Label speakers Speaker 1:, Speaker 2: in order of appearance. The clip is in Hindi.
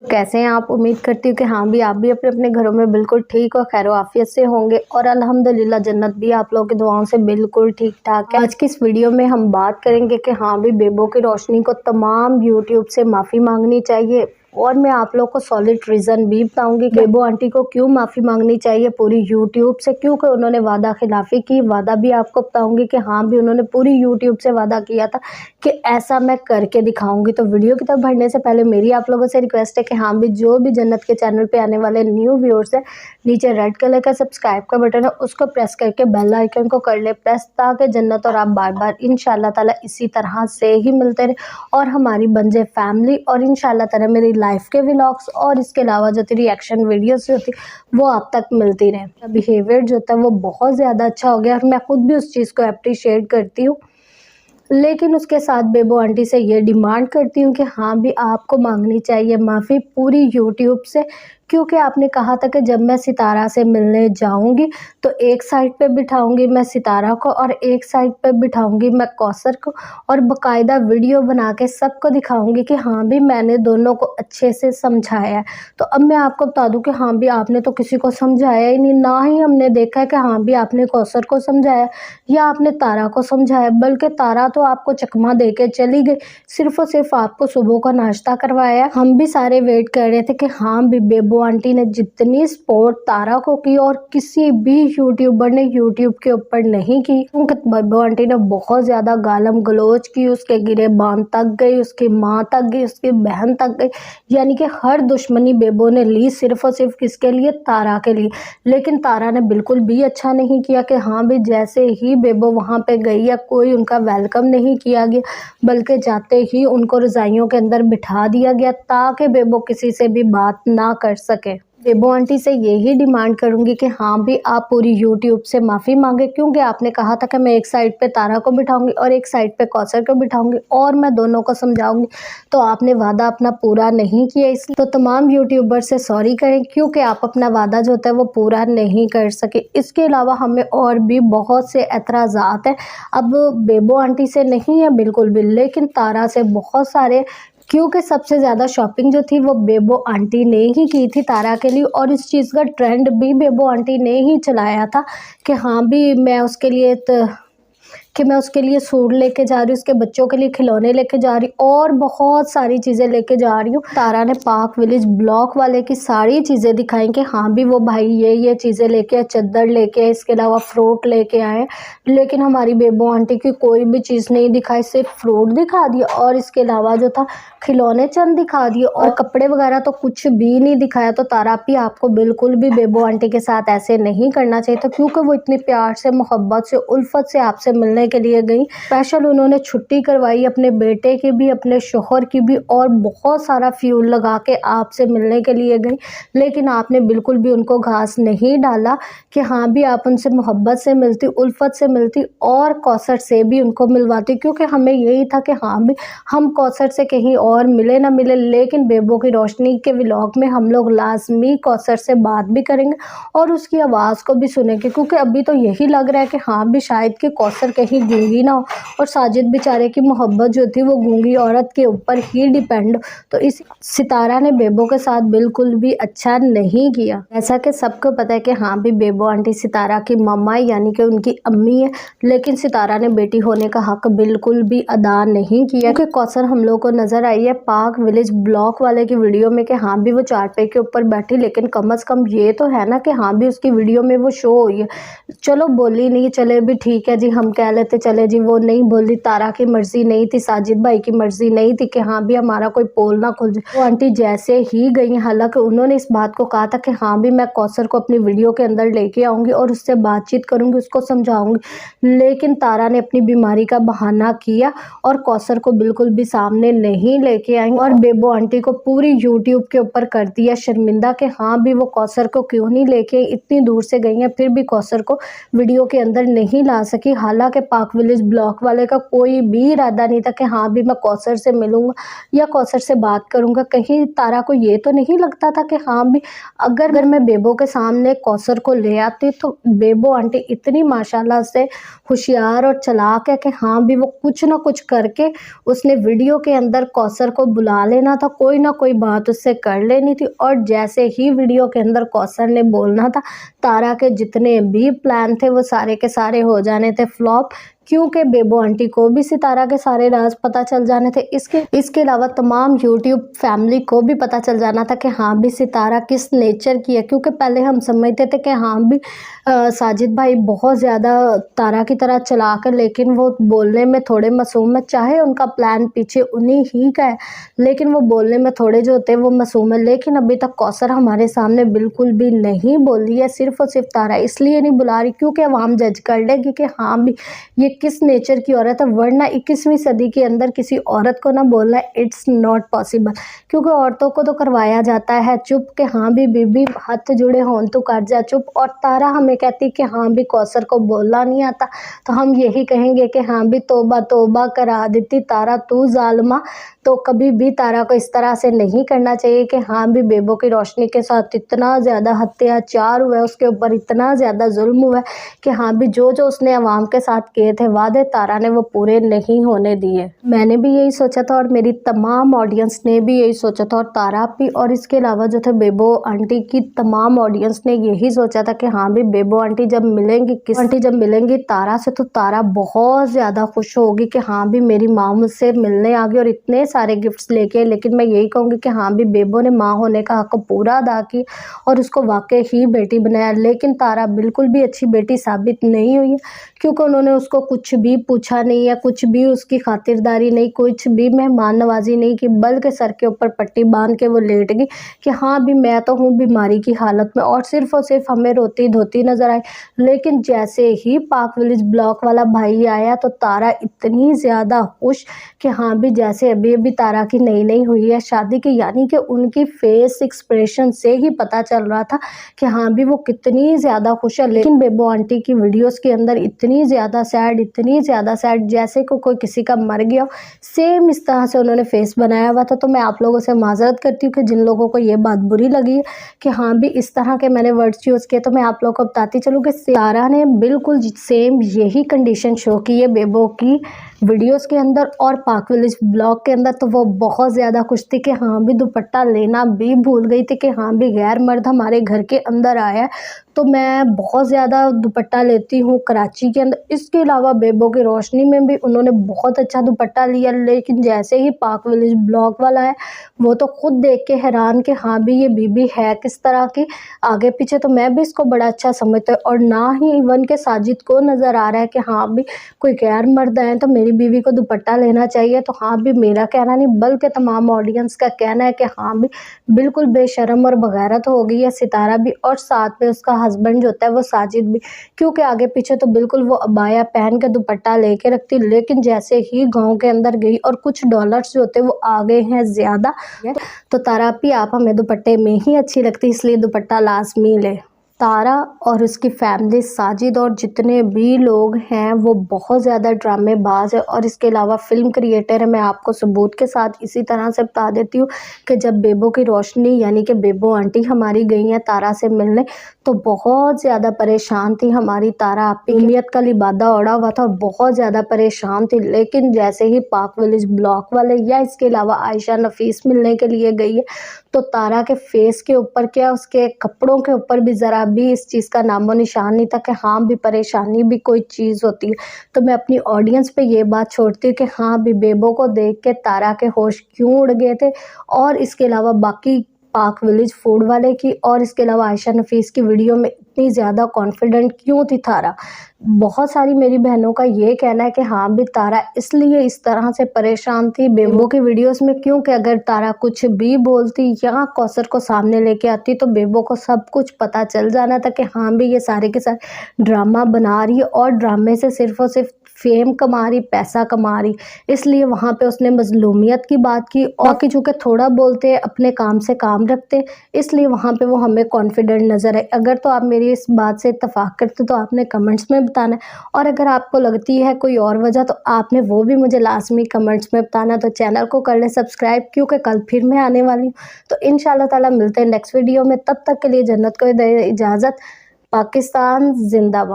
Speaker 1: कैसे हैं आप? उम्मीद करती हूँ कि हाँ भी आप भी अपने अपने घरों में बिल्कुल ठीक और खैर आफियत से होंगे और अल्हम्दुलिल्लाह जन्नत भी आप लोगों की दुआओं से बिल्कुल ठीक ठाक है। आज की इस वीडियो में हम बात करेंगे कि हाँ भी बेबो की रोशनी को तमाम यूट्यूब से माफ़ी मांगनी चाहिए और मैं आप लोग को सॉलिड रीज़न भी बताऊंगी कि बेबो आंटी को क्यों माफ़ी मांगनी चाहिए पूरी यूट्यूब से, क्योंकि उन्होंने वादा खिलाफ़ी की। वादा भी आपको बताऊंगी कि हाँ भी उन्होंने पूरी यूट्यूब से वादा किया था कि ऐसा मैं करके दिखाऊंगी। तो वीडियो की तरफ बढ़ने से पहले मेरी आप लोगों से रिक्वेस्ट है कि हाँ भी जो भी जन्नत के चैनल पे आने वाले न्यू व्यूअर्स हैं, नीचे रेड कलर का सब्सक्राइब का बटन है उसको प्रेस करके बेल आइकन को कर ले प्रेस, ताकि जन्नत और आप बार बार इंशाल्लाह ताला इसी तरह से ही मिलते रहे और हमारी बन जाए फैमिली। और इंशाल्लाह ताला मेरी लाइफ के व्लॉग्स और इसके अलावा जो रिएक्शन वीडियोस जो थी वो आप तक मिलती रहे। बिहेवियर जो था वो बहुत ज़्यादा अच्छा हो गया और मैं खुद भी उस चीज़ को अप्रिशिएट करती हूँ, लेकिन उसके साथ बेबो आंटी से ये डिमांड करती हूँ कि हाँ भी आपको मांगनी चाहिए माफ़ी पूरी यूट्यूब से, क्योंकि आपने कहा था कि जब मैं सितारा से मिलने जाऊंगी तो एक साइड पे बिठाऊंगी मैं सितारा को और एक साइड पे बिठाऊंगी मैं कौसर को और बाकायदा वीडियो बना के सबको दिखाऊंगी कि हाँ भी मैंने दोनों को अच्छे से समझाया है। तो अब मैं आपको बता दूं कि हाँ भी आपने तो किसी को समझाया ही नहीं, ना ही हमने देखा है कि हाँ भी आपने कौसर को समझाया या आपने तारा को समझाया, बल्कि तारा तो आपको चकमा दे के चली गई, सिर्फ और सिर्फ आपको सुबह का नाश्ता करवाया। हम भी सारे वेट कर रहे थे कि हाँ भी बेबो आंटी ने जितनी सपोर्ट तारा को की और किसी भी यूट्यूबर ने यूट्यूब के ऊपर नहीं की, क्योंकि बेबो आंटी ने बहुत ज़्यादा गालम गलोच की, उसके गिरे बान तक गई, उसकी माँ तक गई, उसकी बहन तक गई, यानी कि हर दुश्मनी बेबो ने ली सिर्फ और सिर्फ किसके लिए? तारा के लिए। लेकिन तारा ने बिल्कुल भी अच्छा नहीं किया कि हाँ भी जैसे ही बेबो वहाँ पे गई या कोई उनका वेलकम नहीं किया गया, बल्कि जाते ही उनको रज़ाइयों के अंदर बिठा दिया गया ताकि बेबो किसी से भी बात ना कर सके। बेबो आंटी से यही डिमांड करूंगी कि हाँ भी आप पूरी यूट्यूब से माफ़ी मांगे, क्योंकि आपने कहा था कि मैं एक साइड पे तारा को बिठाऊंगी और एक साइड पे कौसर को बिठाऊंगी और मैं दोनों को समझाऊंगी, तो आपने वादा अपना पूरा नहीं किया। इसलिए तो तमाम यूट्यूबर से सॉरी करें, क्योंकि आप अपना वादा जो होता है वो पूरा नहीं कर सके। इसके अलावा हमें और भी बहुत से एतराज़ात हैं, अब बेबो आंटी से नहीं है बिल्कुल भी, लेकिन तारा से बहुत सारे, क्योंकि सबसे ज़्यादा शॉपिंग जो थी वो बेबो आंटी ने ही की थी तारा के लिए और इस चीज़ का ट्रेंड भी बेबो आंटी ने ही चलाया था कि हाँ भी मैं उसके लिए सूट लेके जा रही हूँ, उसके बच्चों के लिए खिलौने लेके जा रही हूँ और बहुत सारी चीज़ें लेके जा रही हूँ। तारा ने पार्क विलेज ब्लॉक वाले की सारी चीज़ें दिखाई कि हाँ भी वो भाई ये चीज़ें लेके आए, चद्दर लेके आए, इसके अलावा फ्रूट लेके आए, लेकिन हमारी बेबो आंटी की कोई भी चीज़ नहीं दिखाई, सिर्फ फ्रूट दिखा दिया और इसके अलावा जो था खिलौने चंद दिखा दिए और कपड़े वगैरह तो कुछ भी नहीं दिखाया। तो तारा भी आपको बिल्कुल भी बेबो आंटी के साथ ऐसे नहीं करना चाहिए था, क्योंकि वो इतनी प्यार से, मोहब्बत से, उल्फत से आपसे मिलने के लिए गई। स्पेशल उन्होंने छुट्टी करवाई अपने बेटे की भी, अपने शोहर की भी और बहुत सारा फ्यूल लगा के आपसे मिलने के लिए गई, लेकिन आपने बिल्कुल भी उनको घास नहीं डाला कि हाँ भी आप उनसे मोहब्बत से मिलती, उल्फत से मिलती और कौसर से भी उनको मिलवाती, क्योंकि हमें यही था कि हाँ भी हम कौसर से कहीं और मिले ना मिले, लेकिन बेबो की रोशनी के व्लॉग में हम लोग लाजमी कौसर से बात भी करेंगे और उसकी आवाज़ को भी सुनेंगे, क्योंकि अभी तो यही लग रहा है कि हाँ भी शायद कि कौसर कहीं गूंगी ना हो और साजिद बेचारे की मोहब्बत जो थी वो गूंगी औरत के ऊपर ही डिपेंड। तो इस सितारा ने बेबो के साथ बिल्कुल भी अच्छा नहीं किया। ऐसा कि सबको पता है कि हाँ भी बेबो आंटी सितारा की मम्मा यानी कि उनकी अम्मी है, लेकिन सितारा ने बेटी होने का हक बिल्कुल भी अदा नहीं किया, क्योंकि कौसर हम लोग को नजर आई है पार्क विलेज ब्लॉक वाले की वीडियो में कि हाँ भी वो चारपाई के ऊपर बैठी, लेकिन कम से कम ये तो है ना कि हाँ भी उसकी वीडियो में वो शो हुई है। चलो बोली नहीं, चले भी ठीक है जी, हम कह लेते चले जी वो नहीं बोली, तारा की मर्जी नहीं थी, साजिद भाई की मर्जी नहीं थी कि हाँ भी हमारा कोई पोल ना खुल जाए। वो आंटी जैसे ही गई, हालांकि उन्होंने इस बात को कहा था कि हाँ भी मैं कौसर को अपनी वीडियो के अंदर लेके आऊँगी और उससे बातचीत करूँगी, उसको समझाऊँगी, लेकिन तारा ने अपनी बीमारी का बहाना किया और कौसर को बिल्कुल भी सामने नहीं लेके आई और बेबो आंटी को पूरी यूट्यूब के ऊपर कर दिया शर्मिंदा कि हाँ भी वो कौसर को क्यों नहीं लेके, इतनी दूर से गई हैं फिर भी कौसर को वीडियो के अंदर नहीं ला सकी। हालांकि पाक विलेज ब्लॉग वाले का कोई भी इरादा नहीं था कि हाँ भी मैं कौसर से मिलूँगा या कौसर से बात करूँगा। कहीं तारा को ये तो नहीं लगता था कि हाँ भी अगर मैं बेबो के सामने कौसर को ले आती तो बेबो आंटी इतनी माशाल्लाह से होशियार और चालाक है कि हाँ भी वो कुछ ना कुछ करके उसने वीडियो के अंदर कौसर को बुला लेना था, कोई ना कोई बात उससे कर लेनी थी। और जैसे ही वीडियो के अंदर कौसर ने बोलना था, तारा के जितने भी प्लान थे वो सारे के सारे हो जाने थे फ्लॉप, क्योंकि बेबो आंटी को भी सितारा के सारे राज पता चल जाने थे। इसके अलावा तमाम यूट्यूब फैमिली को भी पता चल जाना था कि हाँ भी सितारा किस नेचर की है। क्योंकि पहले हम समझते थे कि हाँ भी साजिद भाई बहुत ज़्यादा तारा की तरह चालाक है, लेकिन वो बोलने में थोड़े मासूम है। चाहे उनका प्लान पीछे उन्हीं ही का है, लेकिन वो बोलने में थोड़े जो होते हैं वो मासूम है। लेकिन अभी तक कौसर हमारे सामने बिल्कुल भी नहीं बोल रही है, सिर्फ और सिर्फ तारा इसलिए नहीं बुला रही क्योंकि अवाम जज कर लेगी कि हाँ भी ये किस नेचर की औरत है। वरना 21वीं सदी के अंदर किसी औरत को ना बोलना इट्स नॉट पॉसिबल, क्योंकि औरतों को तो करवाया जाता है चुप के हाँ भी बीबी हाथ जुड़े हों तो कर जा चुप। और तारा हमें कहती कि हाँ भी कौसर को बोलना नहीं आता, तो हम यही कहेंगे कि हाँ भी तौबा तौबा करा देती तारा तू जालिमा। तो कभी भी तारा को इस तरह से नहीं करना चाहिए कि हाँ भी बेबो की रोशनी के साथ इतना ज़्यादा अत्याचार हुआ है, उसके ऊपर इतना ज़्यादा जुल्म हुआ है कि हाँ भी जो जो उसने अवाम के साथ किए थे वादे तारा ने वो पूरे नहीं होने दिए। मैंने भी यही सोचा था और मेरी तमाम ऑडियंस ने भी यही सोचा था, और तारा भी और इसके अलावा जो थे बेबो आंटी की तमाम ऑडियंस ने यही सोचा था कि हाँ भी बेबो आंटी जब मिलेंगी तारा से तो तारा बहुत ज़्यादा खुश होगी कि हाँ भी मेरी माँ मुझसे मिलने आ गई और इतने सारे गिफ्ट्स लेके। लेकिन मैं यही कहूँगी कि हाँ भी बेबो ने माँ होने का हक पूरा अदा की और उसको वाकई ही बेटी बनाया। लेकिन तारा बिल्कुल भी अच्छी बेटी साबित नहीं हुई है, क्योंकि उन्होंने उसको कुछ भी पूछा नहीं है, कुछ भी उसकी खातिरदारी नहीं, कुछ भी मेहमान नवाजी नहीं की, बल्कि सर के ऊपर पट्टी बांध के वो लेट गई कि हाँ भी मैं तो हूँ बीमारी की हालत में, और सिर्फ हमें रोती धोती नजर आई। लेकिन जैसे ही पाक विलेज ब्लॉक वाला भाई आया तो तारा इतनी ज़्यादा खुश कि हाँ भी जैसे अभी तारा की नई हुई है शादी की, यानी कि उनकी फेस एक्सप्रेशन से ही पता चल रहा था कि हाँ भी वो कितनी ज़्यादा खुश है। लेकिन बेबो आंटी की वीडियोस के अंदर इतनी ज़्यादा सैड जैसे को कोई किसी का मर गया हो, सेम इस तरह से उन्होंने फेस बनाया हुआ था। तो मैं आप लोगों से माजरत करती हूँ कि जिन लोगों को ये बात बुरी लगी है कि हाँ भी इस तरह के मैंने वर्ड्स यूज़ किए, तो मैं आप लोगों को बताती चलूँ कि तारा ने बिल्कुल सेम यही कंडीशन शो की है बेबो की वीडियोस के अंदर और पाक विलेज ब्लॉग के अंदर। तो वो बहुत ज़्यादा खुश थी कि हाँ भी दुपट्टा लेना भी भूल गई थी कि हाँ भी गैर मर्द हमारे घर के अंदर आया, तो मैं बहुत ज़्यादा दुपट्टा लेती हूँ कराची के अंदर। इसके अलावा बेबो की रोशनी में भी उन्होंने बहुत अच्छा दुपट्टा लिया। लेकिन जैसे ही पाक विलेज ब्लॉग वाला है वो तो खुद देख के हैरान कि हाँ भी ये बीबी है किस तरह की आगे पीछे। तो मैं भी इसको बड़ा अच्छा समझती हूँ, और ना ही इवन के साजिद को नज़र आ रहा है कि हाँ भी कोई गैर मर्द आए तो मेरी बीवी को दुपट्टा लेना चाहिए। तो हाँ भी मेरा कहना नहीं बल्कि तमाम ऑडियंस का कहना है कि हाँ भी बिल्कुल बेशर्म और बगैरत हो गई है सितारा भी, और साथ में उसका हस्बैंड जो होता है वो साजिद भी, क्योंकि आगे पीछे तो बिल्कुल वो अबाया पहन के दुपट्टा लेके रखती, लेकिन जैसे ही गांव के अंदर गई और कुछ डॉलर्स जो होते हैं वो आ गए हैं ज़्यादा, तो तारा भी आप हमें दुपट्टे में ही अच्छी लगती, इसलिए दुपट्टा लाजमी ले। तारा और उसकी फैमिली साजिद और जितने भी लोग हैं वो बहुत ज़्यादा ड्रामेबाज है और इसके अलावा फ़िल्म क्रिएटर है। मैं आपको सबूत के साथ इसी तरह से बता देती हूँ कि जब बेबो की रोशनी यानी कि बेबो आंटी हमारी गई हैं तारा से मिलने, तो बहुत ज़्यादा परेशान थी हमारी तारा। आपकी उम्मीद का लिबादा ओढ़ा हुआ था और बहुत ज़्यादा परेशान थी। लेकिन जैसे ही पाक विलेज ब्लॉक वाले या इसके अलावा आयशा नफीस मिलने के लिए गई है, तो तारा के फेस के ऊपर क्या उसके कपड़ों के ऊपर भी ज़रा भी इस चीज़ का नामो निशान नहीं था कि हाँ भी परेशानी भी कोई चीज़ होती है। तो मैं अपनी ऑडियंस पे ये बात छोड़ती हूँ कि हाँ भी बेबो को देख के तारा के होश क्यों उड़ गए थे, और इसके अलावा बाकी पाक विलेज फूड वाले की और इसके अलावा आयशा नफीस की वीडियो में इतनी ज़्यादा कॉन्फिडेंट क्यों थी तारा। बहुत सारी मेरी बहनों का ये कहना है कि हाँ भी तारा इसलिए इस तरह से परेशान थी बेबो की वीडियोस में, क्योंकि अगर तारा कुछ भी बोलती या कौसर को सामने लेके आती तो बेबो को सब कुछ पता चल जाना था कि हाँ भी ये सारे के सारे ड्रामा बना रही है और ड्रामे से सिर्फ और सिर्फ फेम कमा रही, पैसा कमा रही, इसलिए वहाँ पे उसने मज़लूमियत की बात की। और बाकी चूँकि थोड़ा बोलते हैं, अपने काम से काम रखते, इसलिए वहाँ पे वो हमें कॉन्फिडेंट नज़र है। अगर तो आप मेरी इस बात से इत्तेफाक करते तो आपने कमेंट्स में बताना है, और अगर आपको लगती है कोई और वजह तो आपने वो भी मुझे लाजमी कमेंट्स में बताना। तो चैनल को कर लें सब्सक्राइब, क्योंकि कल फिर मैं आने वाली हूँ। तो इंशाल्लाह ताला मिलते हैं नेक्स्ट वीडियो में, तब तक के लिए जन्नत को दे इजाज़त। पाकिस्तान जिंदाबाद।